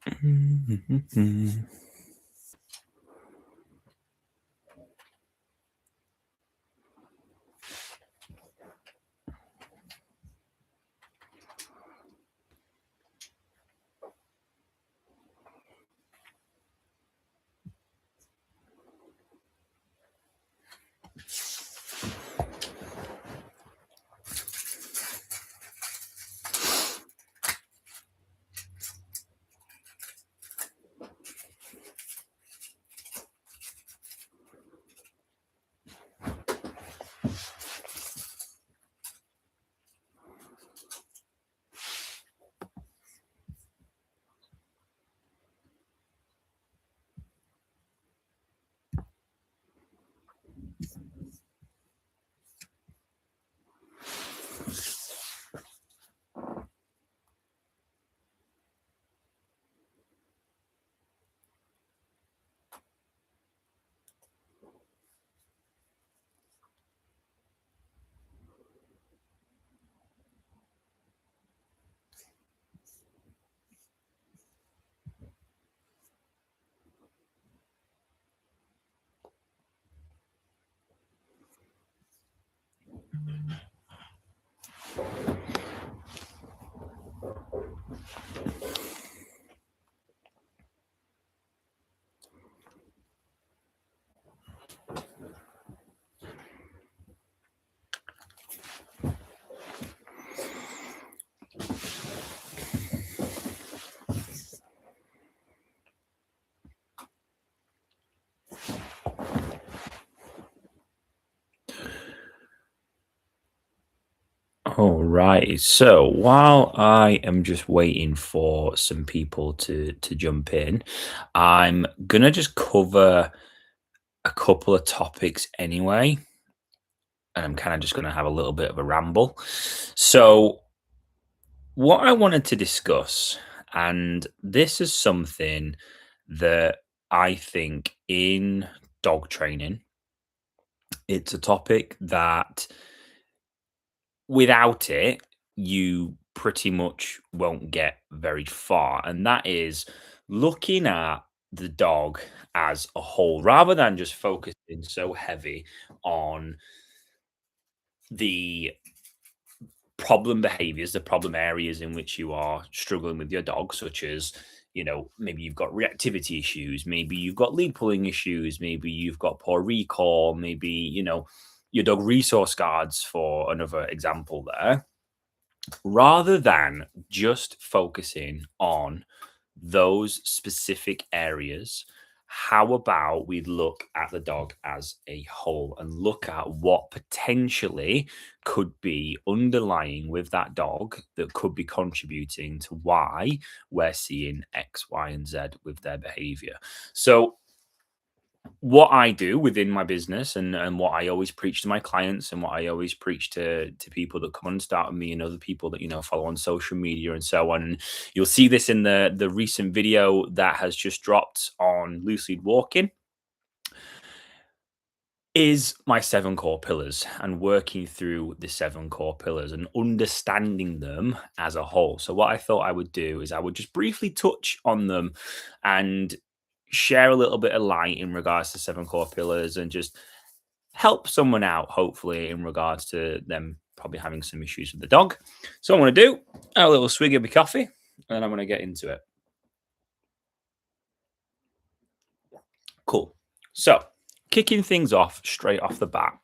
Mhm. All right. So while I am just waiting for some people to jump in, I'm gonna just cover a couple of topics anyway, and I'm kind of just gonna have a little bit of a ramble. So what I wanted to discuss, and this is something that I think in dog training, it's a topic that without it, you pretty much won't get very far. And that is looking at the dog as a whole rather than just focusing so heavy on the problem behaviors, the problem areas in which you are struggling with your dog, such as, maybe you've got reactivity issues, maybe you've got lead pulling issues, maybe you've got poor recall, maybe, your dog resource guards, for another example there, rather than just focusing on those specific areas. How about we look at the dog as a whole and look at what potentially could be underlying with that dog that could be contributing to why we're seeing X, Y, and Z with their behavior? So, what I do within my business, and what I always preach to my clients, and what I always preach to people that come on and start with me, and other people that follow on social media and so on. And you'll see this in the recent video that has just dropped on loose lead walking, is my seven core pillars, and working through the seven core pillars and understanding them as a whole. So what I thought I would do is I would just briefly touch on them and share a little bit of light in regards to seven core pillars, and just help someone out, hopefully, in regards to them probably having some issues with the dog. So I'm going to do a little swig of my coffee, and I'm going to get into it. Cool. So, kicking things off straight off the bat,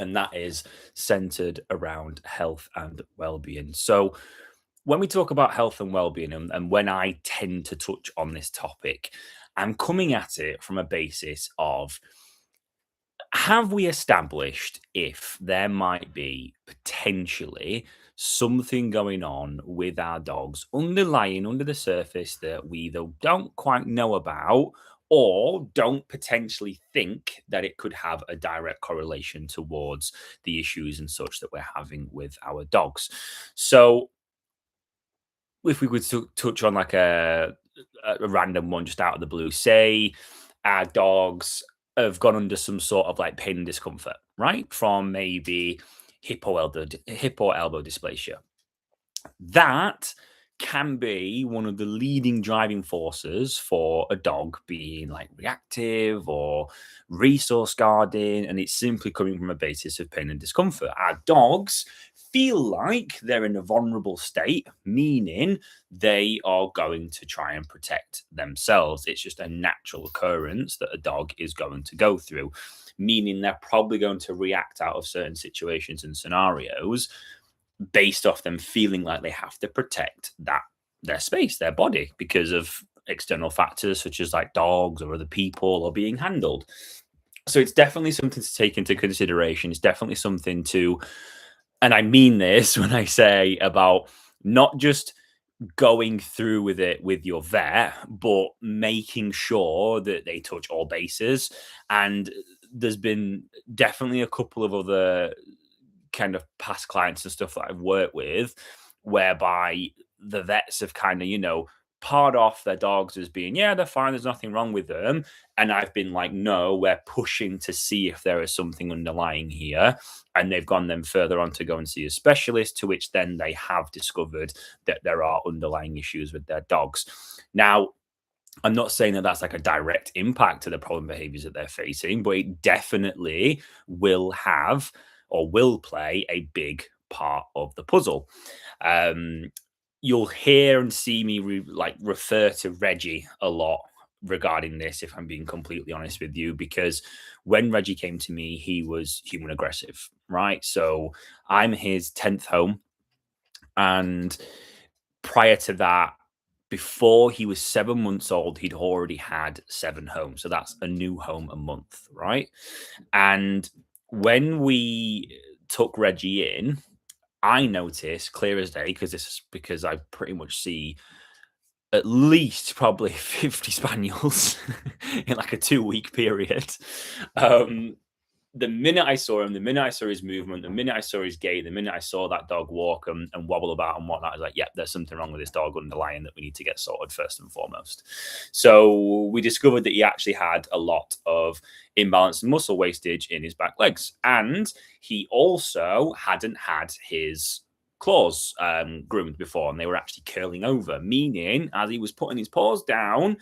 and that is centered around health and well-being. So, when we talk about health and well-being, and when I tend to touch on this topic, I'm coming at it from a basis of, have we established if there might be potentially something going on with our dogs underlying under the surface that we either don't quite know about, or don't potentially think that it could have a direct correlation towards the issues and such that we're having with our dogs? So if we could touch on like a random one just out of the blue, say our dogs have gone under some sort of like pain and discomfort, right? From maybe hip or elbow dysplasia. That can be one of the leading driving forces for a dog being like reactive or resource guarding, and it's simply coming from a basis of pain and discomfort. Our dogs feel like they're in a vulnerable state, meaning they are going to try and protect themselves. It's just a natural occurrence that a dog is going to go through, meaning they're probably going to react out of certain situations and scenarios based off them feeling like they have to protect their space, their body, because of external factors such as like dogs or other people or being handled. So it's definitely something to take into consideration. It's definitely something to, and I mean this when I say about not just going through with it with your vet, but making sure that they touch all bases. And there's been definitely a couple of other kind of past clients and stuff that I've worked with, whereby the vets have kind of, part off their dogs as being, yeah, they're fine, there's nothing wrong with them. And I've been like, no, we're pushing to see if there is something underlying here. And they've gone then further on to go and see a specialist, to which then they have discovered that there are underlying issues with their dogs. Now, I'm not saying that that's like a direct impact to the problem behaviors that they're facing, but it definitely will have or will play a big part of the puzzle. Um, you'll hear and see me refer to Reggie a lot regarding this, if I'm being completely honest with you, because when Reggie came to me, he was human aggressive, right? So I'm his 10th home. And prior to that, before he was 7 months old, he'd already had 7 homes. So that's a new home a month, right? And when we took Reggie in, I noticed clear as day, because this is because I pretty much see at least probably 50 spaniels in like a 2-week period. The minute I saw him, the minute I saw his movement, the minute I saw his gait, the minute I saw that dog walk and wobble about and whatnot, I was like, yeah, there's something wrong with this dog underlying that we need to get sorted first and foremost. So we discovered that he actually had a lot of imbalanced muscle wastage in his back legs. And he also hadn't had his claws groomed before, and they were actually curling over, meaning as he was putting his paws down,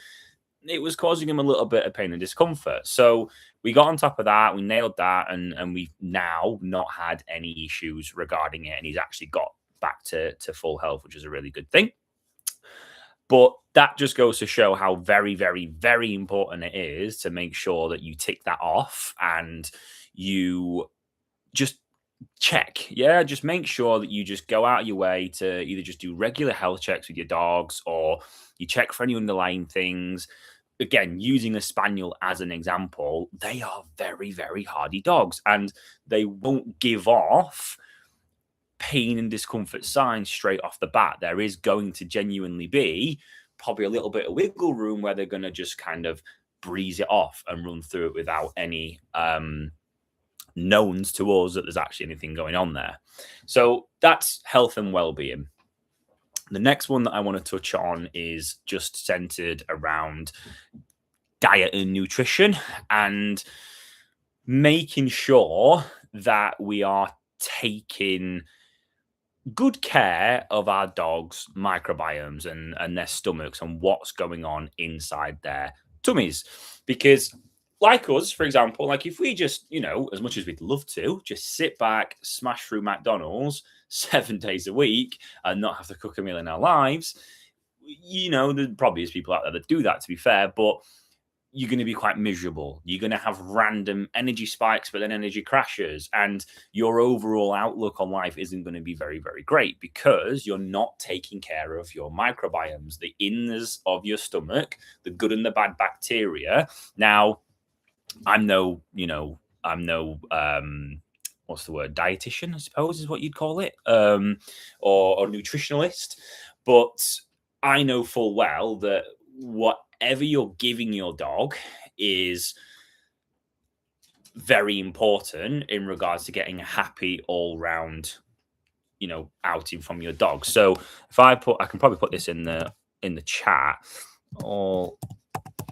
it was causing him a little bit of pain and discomfort. So we got on top of that, we nailed that, and we've now not had any issues regarding it. And he's actually got back to full health, which is a really good thing. But that just goes to show how very, very, very important it is to make sure that you tick that off and you just check. Yeah, just make sure that you just go out of your way to either just do regular health checks with your dogs, or you check for any underlying things. Again, using a spaniel as an example, they are very, very hardy dogs, and they won't give off pain and discomfort signs straight off the bat. There is going to genuinely be probably a little bit of wiggle room where they're going to just kind of breeze it off and run through it without any knowns to us that there's actually anything going on there. So that's health and well-being. The next one that I want to touch on is just centered around diet and nutrition, and making sure that we are taking good care of our dogs' microbiomes and their stomachs and what's going on inside their tummies. Because like us, for example, like if we just, as much as we'd love to, just sit back, smash through McDonald's 7 days a week and not have to cook a meal in our lives, there probably is people out there that do that, to be fair, but you're going to be quite miserable. You're going to have random energy spikes, but then energy crashes. And your overall outlook on life isn't going to be very, very great, because you're not taking care of your microbiomes, the inners of your stomach, the good and the bad bacteria. Now, I'm no what's the word? Dietitian, I suppose is what you'd call it, or nutritionalist. But I know full well that whatever you're giving your dog is very important in regards to getting a happy all-round, outing from your dog. So if I can probably put this in the chat, all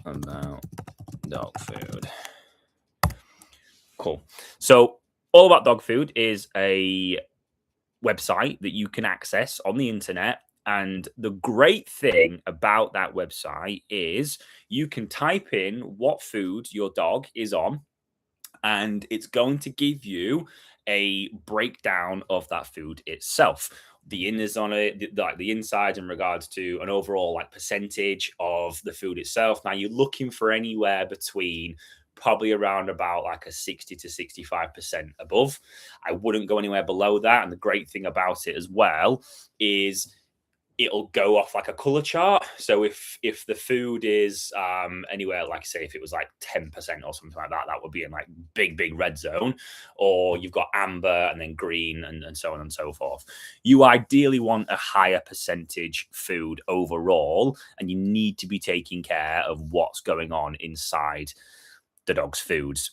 about dog food. Cool. So All About Dog Food is a website that you can access on the internet, And the great thing about that website is you can type in what food your dog is on, and it's going to give you a breakdown of that food itself. The inners on it, like the inside in regards to an overall like percentage of the food itself. Now you're looking for anywhere between probably around about like a 60 to 65% above. I wouldn't go anywhere below that. And the great thing about it as well is it'll go off like a color chart. So if the food is anywhere, like say if it was like 10% or something like that, that would be in like big red zone. Or you've got amber and then green and so on and so forth. You ideally want a higher percentage food overall, and you need to be taking care of what's going on inside the dog's foods.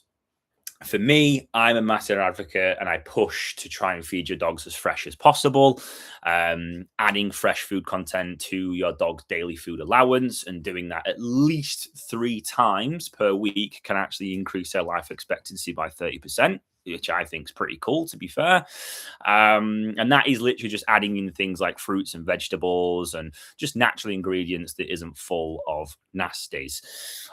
For me, I'm a massive advocate and I push to try and feed your dogs as fresh as possible. Adding fresh food content to your dog's daily food allowance and doing that at least 3 times per week can actually increase their life expectancy by 30%, which I think is pretty cool, to be fair. And that is literally just adding in things like fruits and vegetables and just natural ingredients that isn't full of nasties.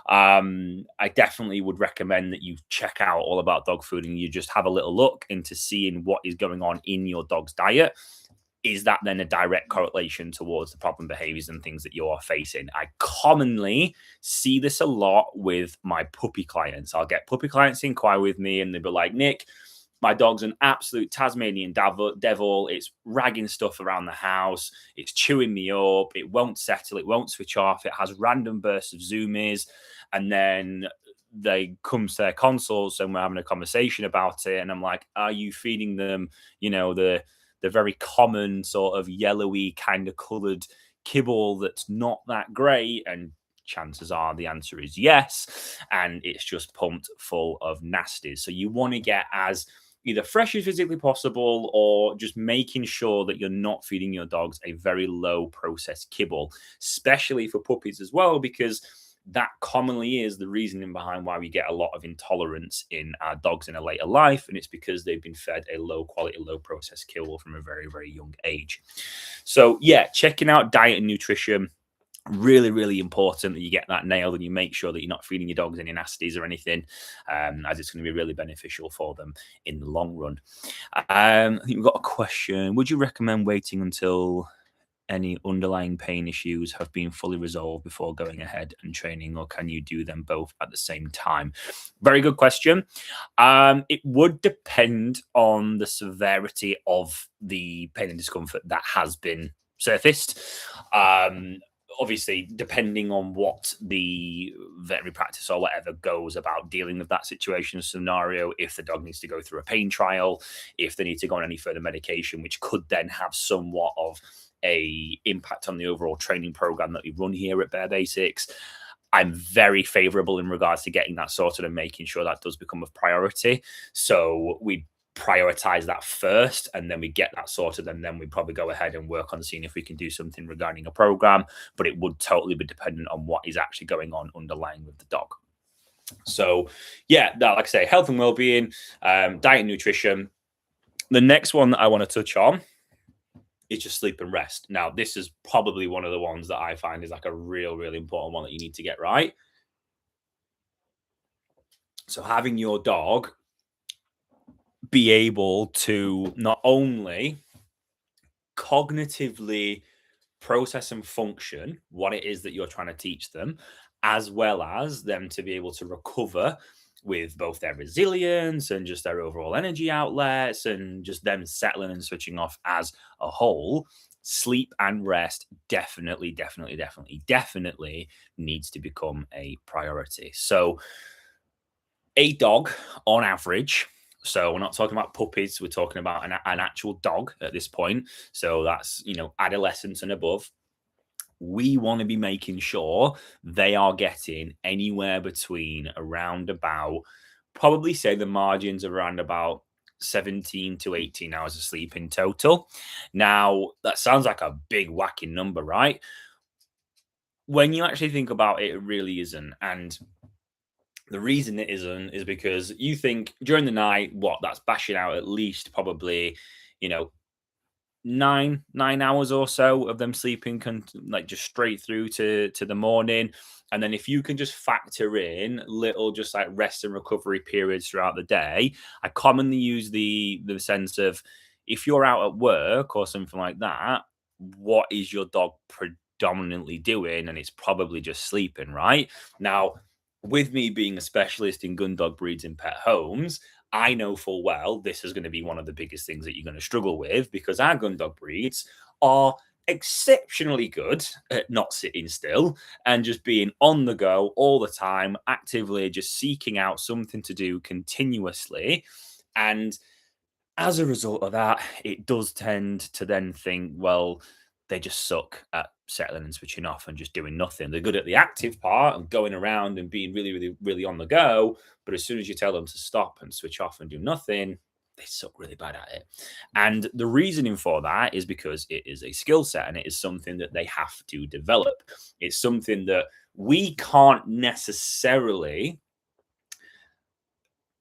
I definitely would recommend that you check out All About Dog Food and you just have a little look into seeing what is going on in your dog's diet. Is that then a direct correlation towards the problem behaviors and things that you're facing? I commonly see this a lot with my puppy clients. I'll get puppy clients inquire with me and they'll be like, Nick, my dog's an absolute Tasmanian devil. It's ragging stuff around the house. It's chewing me up. It won't settle. It won't switch off. It has random bursts of zoomies. And then they come to their consults and we're having a conversation about it. And I'm like, are you feeding them, the very common sort of yellowy kind of colored kibble that's not that great? And chances are the answer is yes. And it's just pumped full of nasties. So you want to get as either fresh as physically possible or just making sure that you're not feeding your dogs a very low processed kibble, especially for puppies as well, because that commonly is the reasoning behind why we get a lot of intolerance in our dogs in a later life. And it's because they've been fed a low quality, low processed kibble from a very, very young age. So yeah, checking out diet and nutrition, really important that you get that nailed and you make sure that you're not feeding your dogs any nasties or anything, as it's going to be really beneficial for them in the long run. I think we've got a question. Would you recommend waiting until any underlying pain issues have been fully resolved before going ahead and training, or can you do them both at the same time? Very good question. It would depend on the severity of the pain and discomfort that has been surfaced. Obviously, depending on what the veterinary practice or whatever goes about dealing with that situation scenario, if the dog needs to go through a pain trial, if they need to go on any further medication, which could then have somewhat of a impact on the overall training program that we run here at Bear Basics. I'm very favorable in regards to getting that sorted and making sure that does become a priority. So we prioritize that first and then we get that sorted, and then we probably go ahead and work on seeing if we can do something regarding a program, but it would totally be dependent on what is actually going on underlying with the dog. So yeah, that, like I say, health and well-being, diet and nutrition. The next one that I want to touch on is just sleep and rest. Now, this is probably one of the ones that I find is like a really important one that you need to get right. So having your dog be able to not only cognitively process and function what it is that you're trying to teach them, as well as them to be able to recover with both their resilience and just their overall energy outlets and just them settling and switching off as a whole. Sleep and rest definitely needs to become a priority. So a dog on average, so we're not talking about puppies, we're talking about an actual dog at this point. So that's, adolescents and above. We want to be making sure they are getting anywhere between around about, probably say the margins around about 17 to 18 hours of sleep in total. Now, that sounds like a big whacking number, right? When you actually think about it, it really isn't. And the reason it isn't is because you think during the night, that's bashing out at least probably, nine hours or so of them sleeping like just straight through to the morning. And then if you can just factor in little just like rest and recovery periods throughout the day. I commonly use the sense of, if you're out at work or something like that, what is your dog predominantly doing? And it's probably just sleeping, right? Now, with me being a specialist in gun dog breeds in pet homes, I know full well this is going to be one of the biggest things that you're going to struggle with, because our gun dog breeds are exceptionally good at not sitting still and just being on the go all the time, actively just seeking out something to do continuously. And as a result of that, it does tend to then think, well, they just suck at settling and switching off and just doing nothing. They're good at the active part and going around and being really, really, really on the go. But as soon as you tell them to stop and switch off and do nothing, they suck really bad at it. And the reasoning for that is because it is a skill set and it is something that they have to develop. It's something that we can't necessarily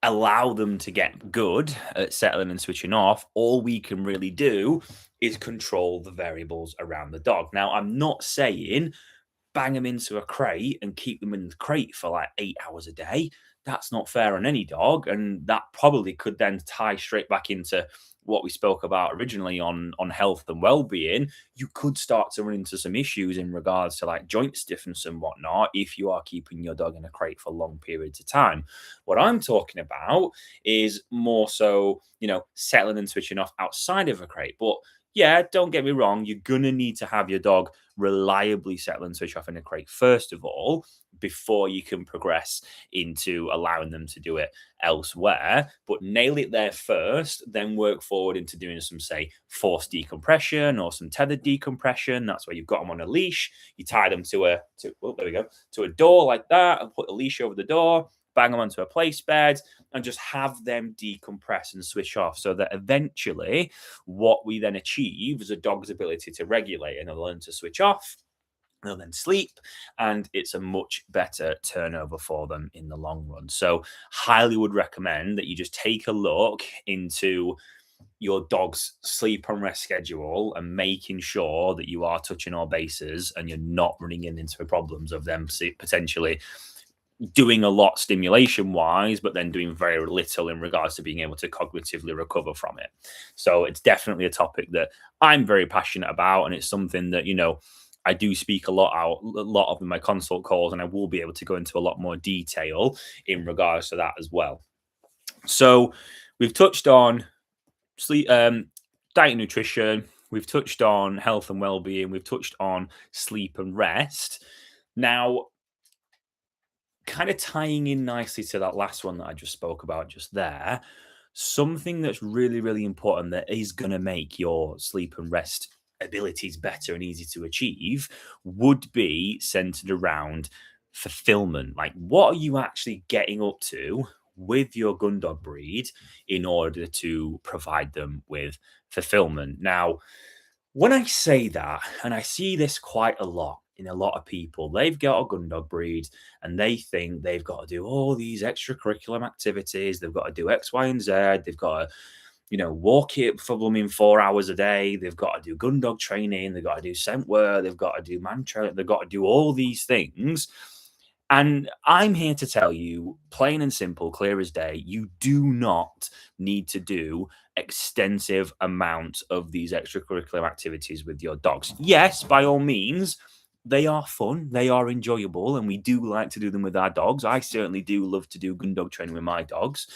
allow them to get good at settling and switching off. All we can really do is control the variables around the dog. Now, I'm not saying bang them into a crate and keep them in the crate for like 8 hours a day. That's not fair on any dog. And that probably could then tie straight back into what we spoke about originally on health and well-being. You could start to run into some issues in regards to like joint stiffness and whatnot if you are keeping your dog in a crate for long periods of time. What I'm talking about is more so, settling and switching off outside of a crate. But yeah, don't get me wrong, you're gonna need to have your dog reliably settle and switch off in a crate first of all, before you can progress into allowing them to do it elsewhere. But nail it there first, then work forward into doing some, say, forced decompression or some tethered decompression. That's where you've got them on a leash. You tie them to a door like that, and put the leash over the door, bang them onto a place bed, and just have them decompress and switch off, so that eventually what we then achieve is a dog's ability to regulate and learn to switch off. They'll then sleep, and it's a much better turnover for them in the long run. So, highly would recommend that you just take a look into your dog's sleep and rest schedule and making sure that you are touching all bases and you're not running into problems of them potentially doing a lot stimulation wise, but then doing very little in regards to being able to cognitively recover from it. So it's definitely a topic that I'm very passionate about. And it's something that, I do speak a lot of in my consult calls, and I will be able to go into a lot more detail in regards to that as well. So we've touched on sleep, diet and nutrition. We've touched on health and well-being. We've touched on sleep and rest. Now, kind of tying in nicely to that last one that I just spoke about just there, something that's really, really important that is going to make your sleep and rest abilities better and easy to achieve would be centered around fulfillment. Like, what are you actually getting up to with your Gundog breed in order to provide them with fulfillment? Now, when I say that, and I see this quite a lot in a lot of people, they've got a Gundog breed and they think they've got to do all these extracurricular activities. They've got to do X, Y, and Z. They've got to, walk it for them in 4 hours a day. They've got to do Gundog training. They've got to do scent work. They've got to do man training. They've got to do all these things. And I'm here to tell you, plain and simple, clear as day, you do not need to do extensive amounts of these extracurricular activities with your dogs. Yes, by all means, they are fun, they are enjoyable, and we do like to do them with our dogs. I certainly do love to do gun dog training with my dogs.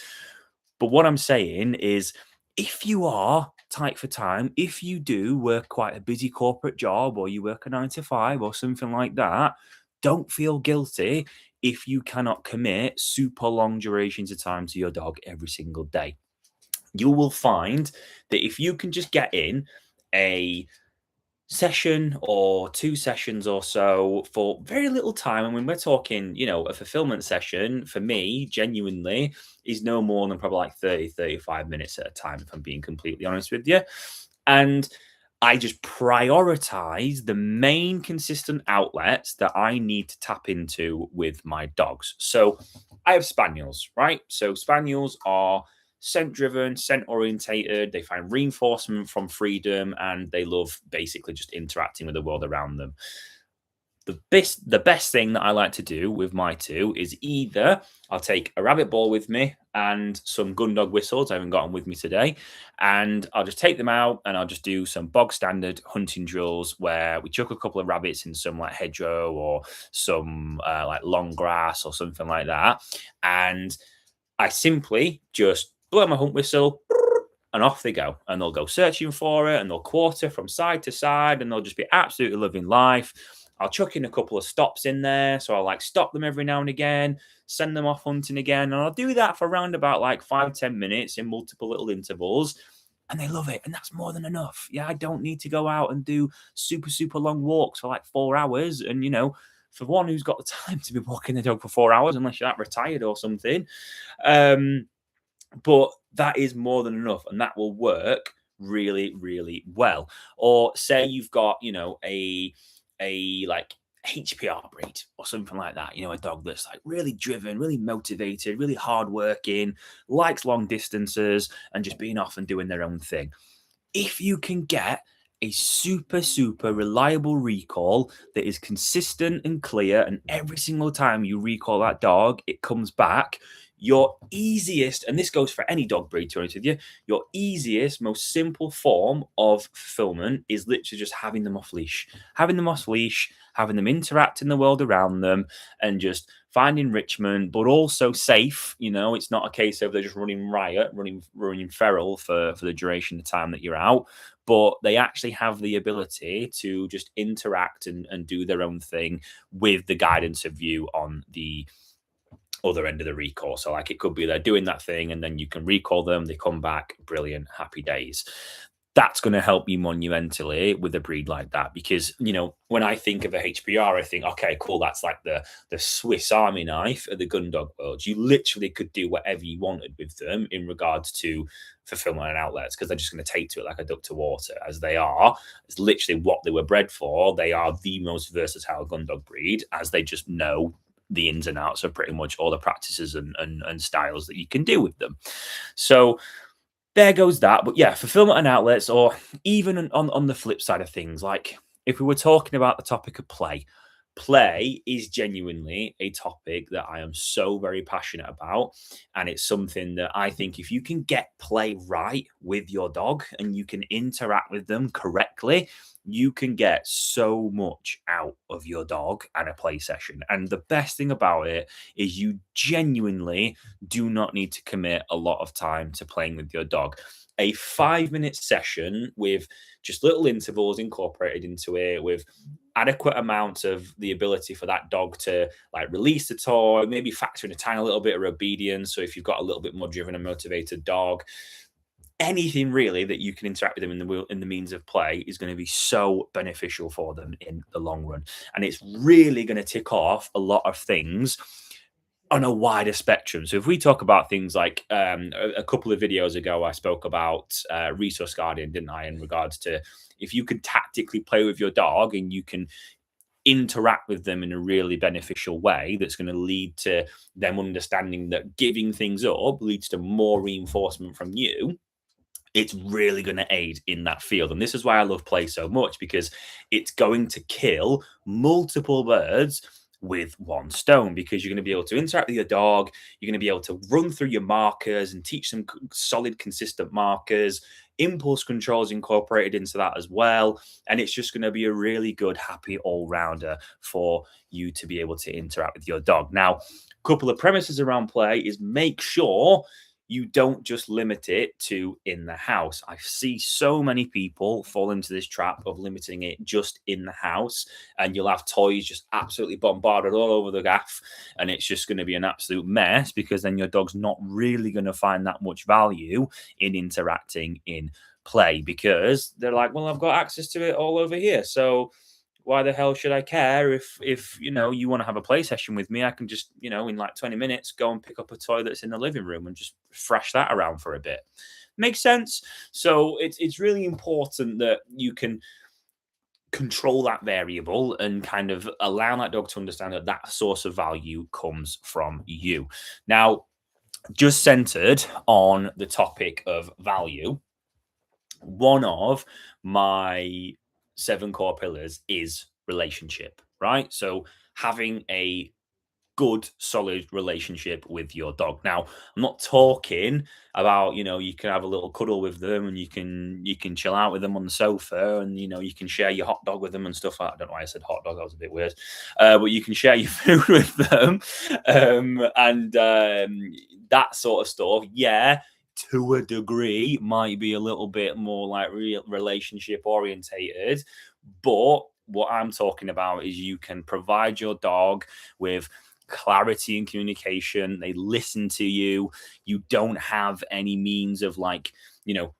But what I'm saying is, if you are tight for time, if you do work quite a busy corporate job, or you work a 9 to 5 or something like that, don't feel guilty if you cannot commit super long durations of time to your dog every single day. You will find that if you can just get in a session or 2 sessions or so for very little time. And when we're talking, a fulfillment session for me, genuinely, is no more than probably like 30, 35 minutes at a time, if I'm being completely honest with you. And I just prioritize the main consistent outlets that I need to tap into with my dogs. So I have spaniels, right? So spaniels are scent driven, scent orientated. They find reinforcement from freedom, and they love basically just interacting with the world around them. The best thing that I like to do with my two is either I'll take a rabbit ball with me and some Gundog whistles. I haven't got them with me today, and I'll just take them out and I'll just do some bog standard hunting drills where we chuck a couple of rabbits in some like hedgerow or some like long grass or something like that, and I simply just blow my hunt whistle and off they go. And they'll go searching for it and they'll quarter from side to side and they'll just be absolutely loving life. I'll chuck in a couple of stops in there. So I'll like stop them every now and again, send them off hunting again. And I'll do that for around about like 5-10 minutes in multiple little intervals. And they love it. And that's more than enough. Yeah, I don't need to go out and do super, super long walks for like 4 hours. And, for one who's got the time to be walking the dog for 4 hours, unless you're that retired or something. But that is more than enough, and that will work really, really well. Or say you've got, a like HPR breed or something like that, a dog that's like really driven, really motivated, really hardworking, likes long distances, and just being off and doing their own thing. If you can get a super, super reliable recall that is consistent and clear, and every single time you recall that dog, it comes back, your easiest, and this goes for any dog breed, to be honest with you, your easiest, most simple form of fulfillment is literally just having them off leash, having them interact in the world around them and just find enrichment, but also safe. It's not a case of they're just running riot, running feral for the duration of time that you're out, but they actually have the ability to just interact and do their own thing with the guidance of you on the other end of the recall. So like it could be they're doing that thing and then you can recall them, they come back, brilliant, happy days. That's going to help you monumentally with a breed like that, because when I think of a HPR, I think, okay, cool, that's like the Swiss Army knife of the Gundog world. You literally could do whatever you wanted with them in regards to fulfillment and outlets, because they're just going to take to it like a duck to water, as they are. It's literally what they were bred for. They are the most versatile Gundog breed, as they just know the ins and outs of pretty much all the practices and styles that you can do with them. So there goes that. But yeah, fulfillment and outlets, or even on the flip side of things, like if we were talking about the topic of play is genuinely a topic that I am so very passionate about. And it's something that I think if you can get play right with your dog and you can interact with them correctly, you can get so much out of your dog and a play session. And the best thing about it is you genuinely do not need to commit a lot of time to playing with your dog. A 5-minute session with just little intervals incorporated into it, with adequate amounts of the ability for that dog to like release the toy, maybe factor in a tiny little bit of obedience. So if you've got a little bit more driven and motivated dog, anything really that you can interact with them in the means of play is going to be so beneficial for them in the long run. And it's really going to tick off a lot of things on a wider spectrum. So if we talk about things like a couple of videos ago, I spoke about Resource Guardian, didn't I, in regards to if you can tactically play with your dog and you can interact with them in a really beneficial way, that's going to lead to them understanding that giving things up leads to more reinforcement from you. It's really going to aid in that field. And this is why I love play so much, because it's going to kill multiple birds with one stone, because you're going to be able to interact with your dog. You're going to be able to run through your markers and teach them solid, consistent markers, impulse controls incorporated into that as well. And it's just going to be a really good, happy all-rounder for you to be able to interact with your dog. Now, a couple of premises around play is make sure you don't just limit it to in the house. I see so many people fall into this trap of limiting it just in the house, and you'll have toys just absolutely bombarded all over the gaff, and it's just going to be an absolute mess, because then your dog's not really going to find that much value in interacting in play, because they're like, well, I've got access to it all over here. So why the hell should I care if you want to have a play session with me? I can just, in like 20 minutes, go and pick up a toy that's in the living room and just thrash that around for a bit. Makes sense? So it's really important that you can control that variable and kind of allow that dog to understand that that source of value comes from you. Now, just centered on the topic of value, one of my 7 core pillars is relationship, right? So having a good, solid relationship with your dog. Now, I'm not talking about, you can have a little cuddle with them and you can chill out with them on the sofa and you can share your hot dog with them and stuff like that. I don't know why I said hot dog, that was a bit weird. But you can share your food with them. And that sort of stuff. Yeah, to a degree might be a little bit more like relationship orientated, but what I'm talking about is you can provide your dog with clarity and communication. They listen to you. You don't have any means of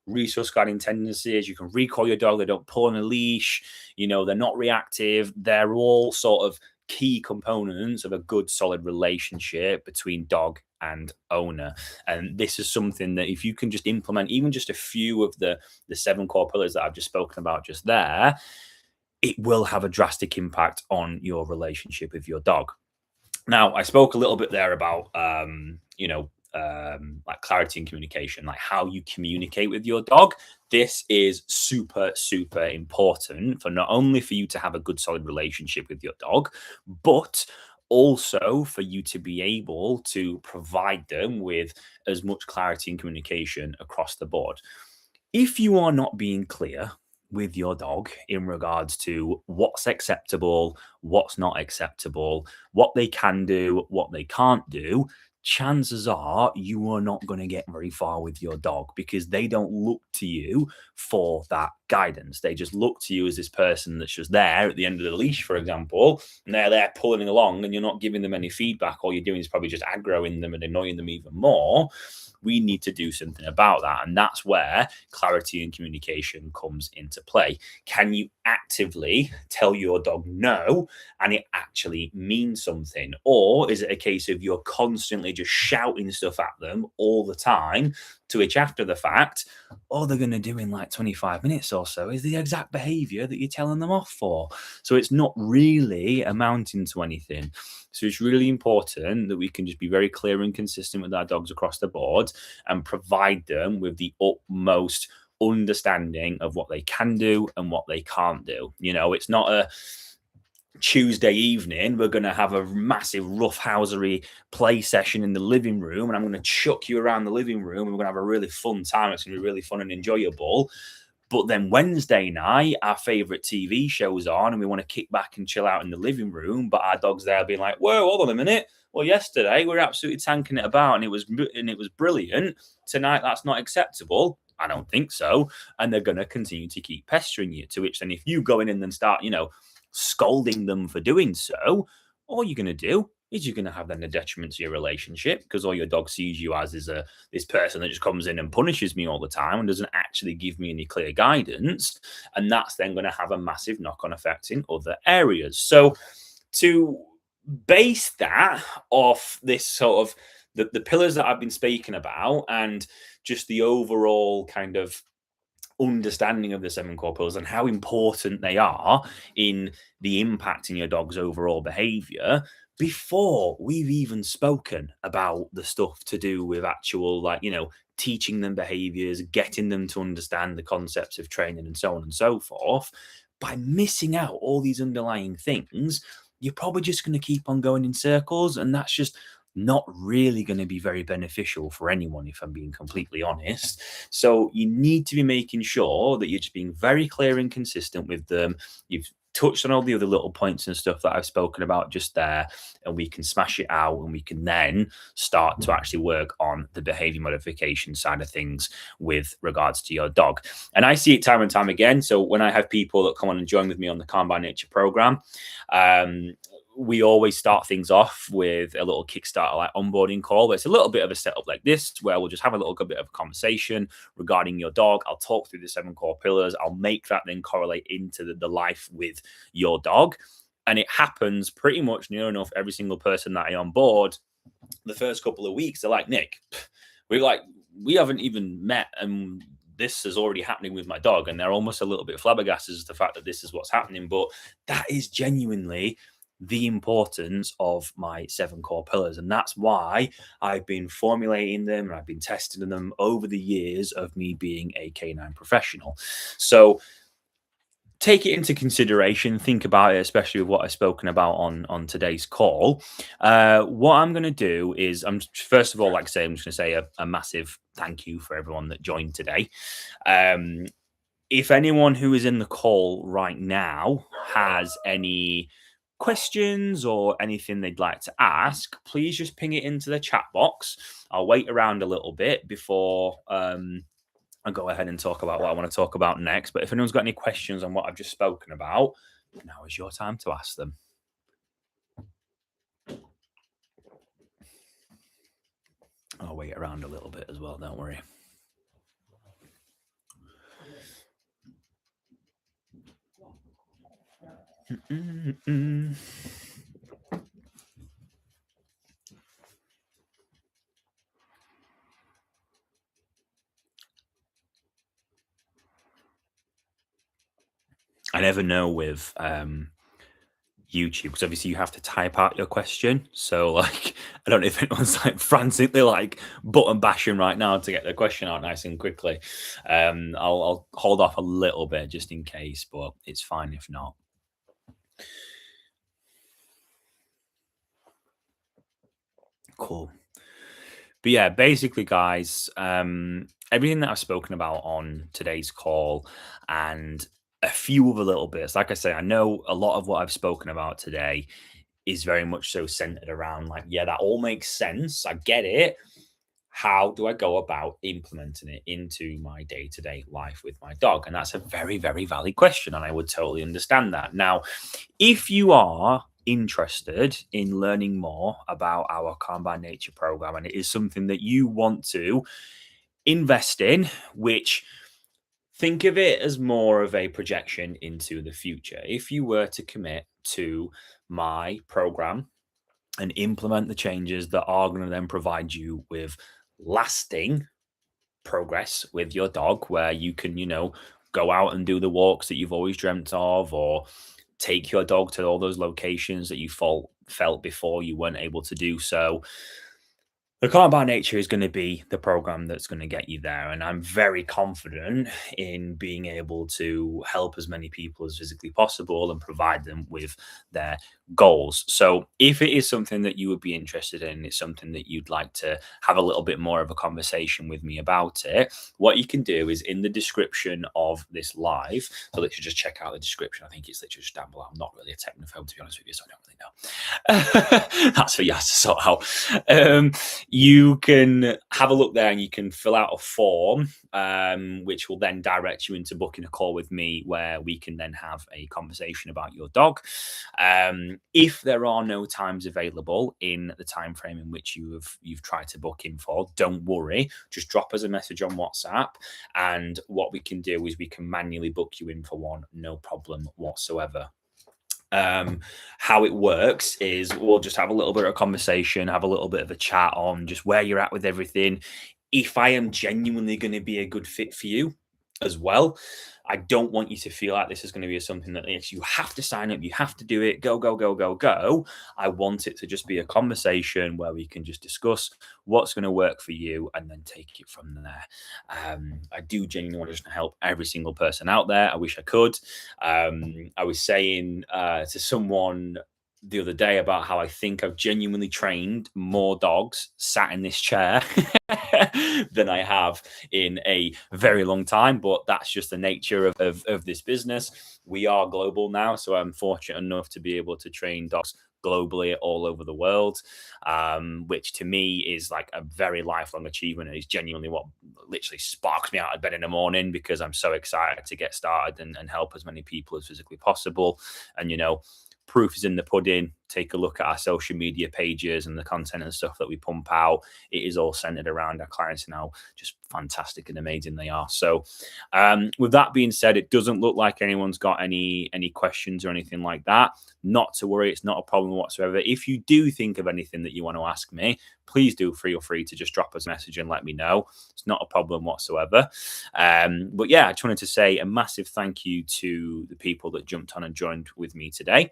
resource guarding tendencies. You can recall your dog. They don't pull on a leash. They're not reactive. They're all sort of key components of a good, solid relationship between dog and owner. And this is something that if you can just implement even just a few of the 7 core pillars that I've just spoken about just there, it will have a drastic impact on your relationship with your dog. Now, I spoke a little bit there about, like clarity and communication, like how you communicate with your dog. This is super, super important for not only for you to have a good, solid relationship with your dog, but also for you to be able to provide them with as much clarity and communication across the board. If you are not being clear with your dog in regards to what's acceptable, what's not acceptable, what they can do, what they can't do, chances are you are not going to get very far with your dog because they don't look to you for that guidance. They just look to you as this person that's just there at the end of the leash, for example, and they're there pulling along and you're not giving them any feedback. All you're doing is probably just aggroing them and annoying them even more. We need to do something about that. And that's where clarity and communication comes into play. Can you actively tell your dog no and it actually means something? Or is it a case of you're constantly just shouting stuff at them all the time, to which after the fact, all they're going to do in like 25 minutes or so is the exact behavior that you're telling them off for. So it's not really amounting to anything. So it's really important that we can just be very clear and consistent with our dogs across the board and provide them with the utmost understanding of what they can do and what they can't do. It's not a Tuesday evening, we're going to have a massive roughhousery play session in the living room, and I'm going to chuck you around the living room, and we're going to have a really fun time. It's going to be really fun and enjoyable. But then Wednesday night, our favorite TV show's on, and we want to kick back and chill out in the living room. But our dog's there being like, "Whoa, hold on a minute! Well, yesterday we were absolutely tanking it about, and it was brilliant. Tonight, that's not acceptable." I don't think so. And they're going to continue to keep pestering you. To which then, if you go in and then start, scolding them for doing so, all you're going to do is you're going to have then a detriment to your relationship because all your dog sees you as is this person that just comes in and punishes me all the time and doesn't actually give me any clear guidance. And that's then going to have a massive knock-on effect in other areas. So to base that off this sort of the pillars that I've been speaking about and just the overall kind of understanding of the 7 core pillars and how important they are in the impact in your dog's overall behavior, before we've even spoken about the stuff to do with actual, teaching them behaviors, getting them to understand the concepts of training and so on and so forth, by missing out all these underlying things, you're probably just going to keep on going in circles. And that's just not really going to be very beneficial for anyone, if I'm being completely honest. So you need to be making sure that you're just being very clear and consistent with them. You've touched on all the other little points and stuff that I've spoken about just there, and we can smash it out and we can then start to actually work on the behavior modification side of things with regards to your dog. And I see it time and time again. So when I have people that come on and join with me on the Calm by Nature program, we always start things off with a little Kickstarter like onboarding call. It's a little bit of a setup like this where we'll just have a little bit of a conversation regarding your dog. I'll talk through the 7 core pillars. I'll make that then correlate into the life with your dog. And it happens pretty much near enough every single person that I onboard. The first couple of weeks, they're like, "Nick, we haven't even met and this is already happening with my dog." And they're almost a little bit flabbergasted as to the fact that this is what's happening. But that is genuinely the importance of my 7 core pillars. And that's why I've been formulating them and I've been testing them over the years of me being a canine professional. So take it into consideration, think about it, especially with what I've spoken about on today's call. What I'm going to do is, I'm first of all, like I say, I'm just going to say a massive thank you for everyone that joined today. Um, if anyone who is in the call right now has any questions or anything they'd like to ask, please just ping it into the chat box. I'll wait around a little bit before I'll go ahead and talk about what I want to talk about next. But if anyone's got any questions on what I've just spoken about, now is your time to ask them. I'll wait around a little bit as well, don't worry. I never know with YouTube, because obviously you have to type out your question. So like, I don't know if anyone's like frantically like button bashing right now to get their question out nice and quickly. I'll hold off a little bit just in case, but it's fine if not. Cool. But yeah, basically, guys, everything that I've spoken about on today's call and a few other little bits, like I say, I know a lot of what I've spoken about today is very much so centered around like, yeah, that all makes sense. I get it. How do I go about implementing it into my day to day life with my dog? And that's a very, very valid question. And I would totally understand that. Now, if you are interested in learning more about our Calm by Nature program, and it is something that you want to invest in, which think of it as more of a projection into the future. If you were to commit to my program and implement the changes that are going to then provide you with lasting progress with your dog, where you can, go out and do the walks that you've always dreamt of, or take your dog to all those locations that you felt before you weren't able to do so. The Calm by Nature is going to be the program that's going to get you there. And I'm very confident in being able to help as many people as physically possible and provide them with their goals. So if it is something that you would be interested in, it's something that you'd like to have a little bit more of a conversation with me about it, what you can do is in the description of this live. So let's just check out the description. I think it's literally just down below. I'm not really a technophobe, to be honest with you, so I don't really know. That's for you to sort out. You can have a look there and you can fill out a form, which will then direct you into booking a call with me where we can then have a conversation about your dog. If there are no times available in the time frame in which you've tried to book in for, don't worry. Just drop us a message on WhatsApp, and what we can do is we can manually book you in for one, no problem whatsoever. How it works is we'll just have a little bit of a conversation, have a little bit of a chat on just where you're at with everything. If I am genuinely going to be a good fit for you as well, I don't want you to feel like this is going to be something that you have to sign up, you have to do it, go, go, go, go, go. I want it to just be a conversation where we can just discuss what's going to work for you and then take it from there. I do genuinely want to just help every single person out there. I wish I could. I was saying to someone the other day about how I think I've genuinely trained more dogs sat in this chair than I have in a very long time. But that's just the nature of this business. We are global now, so I'm fortunate enough to be able to train dogs globally all over the world, which to me is like a very lifelong achievement, and is genuinely what literally sparks me out of bed in the morning, because I'm so excited to get started and help as many people as physically possible. And proof is in the pudding. Take a look at our social media pages and the content and stuff that we pump out. It is all centered around our clients now. Just fantastic and amazing they are. So with that being said, it doesn't look like anyone's got any questions or anything like that. Not to worry, it's not a problem whatsoever. If you do think of anything that you want to ask me, please do feel free to just drop us a message and let me know. It's not a problem whatsoever. But yeah, I just wanted to say a massive thank you to the people that jumped on and joined with me today.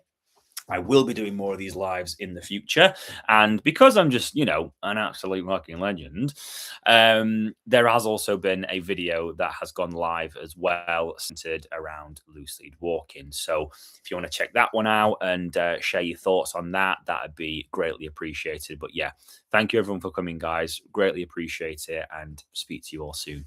I will be doing more of these lives in the future. And because I'm just, an absolute fucking legend, there has also been a video that has gone live as well, centered around loose lead walking. So if you want to check that one out and share your thoughts on that, that'd be greatly appreciated. But yeah, thank you everyone for coming, guys. Greatly appreciate it and speak to you all soon.